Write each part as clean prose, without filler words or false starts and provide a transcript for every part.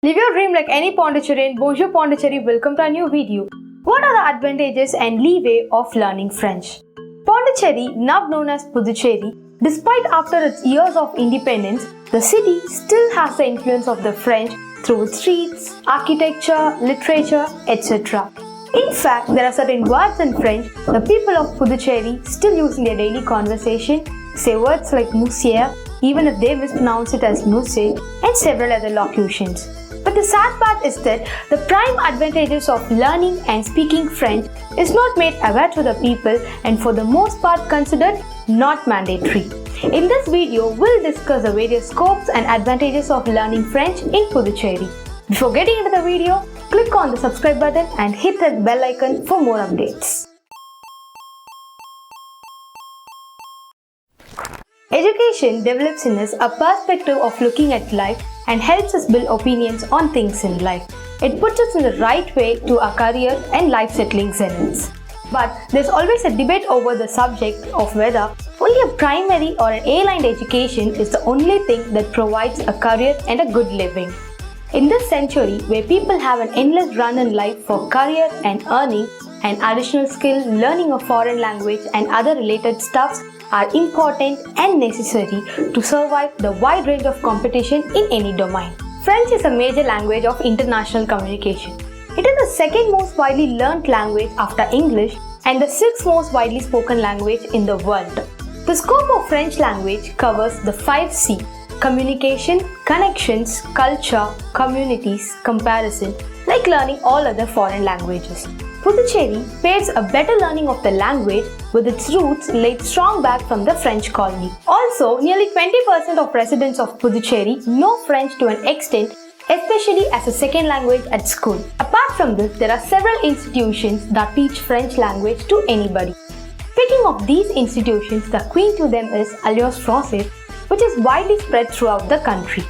Live your dream like any Pondicherry. Bonjour Pondicherry, welcome to a new video. What are the advantages and leeway of learning French? Pondicherry, now known as Puducherry, despite after its years of independence, the city still has the influence of the French through its streets, architecture, literature, etc. In fact, there are certain words in French the people of Puducherry still use in their daily conversation, say words like monsieur, even if they mispronounce it as mousse, and several other locutions. But the sad part is that the prime advantages of learning and speaking French is not made aware to the people and for the most part considered not mandatory. In this video, we'll discuss the various scopes and advantages of learning French in Puducherry. Before getting into the video, click on the subscribe button and hit that bell icon for more updates. Education develops in us a perspective of looking at life and helps us build opinions on things in life. It puts us in the right way to a career and life settling sentence. But there's always a debate over the subject of whether only a primary or an A-line education is the only thing that provides a career and a good living. In this century, where people have an endless run in life for career and earning, an additional skill, learning a foreign language and other related stuffs are important and necessary to survive the wide range of competition in any domain. French is a major language of international communication. It is the second most widely learned language after English and the sixth most widely spoken language in the world. The scope of French language covers the 5 C: communication, connections, culture, communities, comparison, like learning all other foreign languages. Puducherry paves a better learning of the language with its roots laid strong back from the French colony. Also, nearly 20% of residents of Puducherry know French to an extent, especially as a second language at school. Apart from this, there are several institutions that teach French language to anybody. Speaking of these institutions, the queen to them is Alliance Française, which is widely spread throughout the country.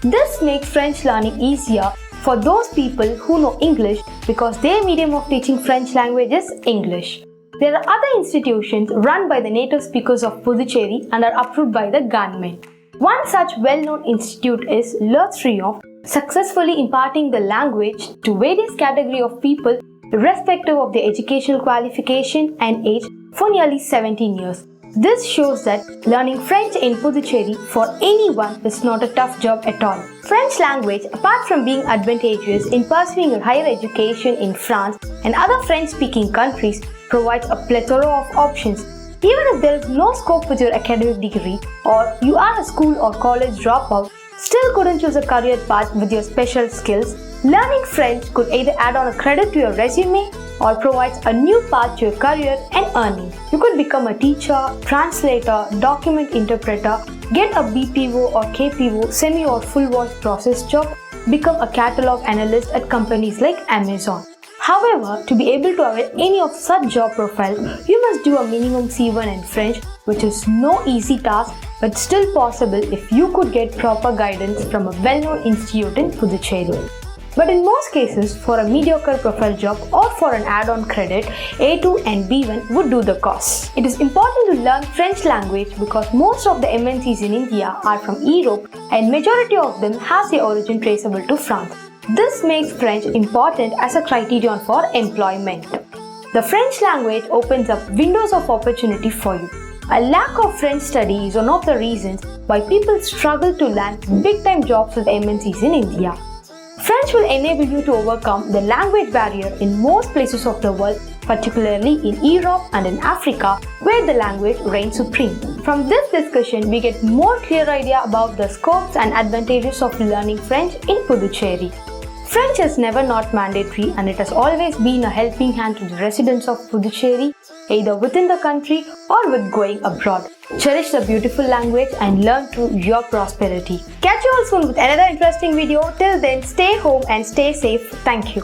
This makes French learning easier for those people who know English because their medium of teaching French language is English. There are other institutions run by the native speakers of Puducherry and are approved by the government. One such well-known institute is Le Triomphe, successfully imparting the language to various categories of people irrespective of their educational qualification and age for nearly 17 years. This shows that learning French in Puducherry for anyone is not a tough job at all. French language, apart from being advantageous in pursuing a higher education in France and other French-speaking countries, provides a plethora of options. Even if there is no scope with your academic degree or you are a school or college dropout, still couldn't choose a career path with your special skills, learning French could either add on a credit to your resume or provides a new path to your career and earning. You could become a teacher, translator, document interpreter, get a BPO or KPO, semi or full voice process job, become a catalog analyst at companies like Amazon. However, to be able to avail any of such job profile, you must do a minimum C1 in French, which is no easy task but still possible if you could get proper guidance from a well-known institute in Puducherry. But in most cases, for a mediocre profile job or for an add-on credit, A2 and B1 would do the course. It is important to learn French language because most of the MNCs in India are from Europe and majority of them has their origin traceable to France. This makes French important as a criterion for employment. The French language opens up windows of opportunity for you. A lack of French study is one of the reasons why people struggle to land big-time jobs with MNCs in India. French will enable you to overcome the language barrier in most places of the world, particularly in Europe and in Africa, where the language reigns supreme. From this discussion, we get more clear idea about the scopes and advantages of learning French in Puducherry. French is never not mandatory and it has always been a helping hand to the residents of Puducherry, either within the country or with going abroad. Cherish the beautiful language and learn to your prosperity. Catch you all soon with another interesting video. Till then, stay home and stay safe. Thank you.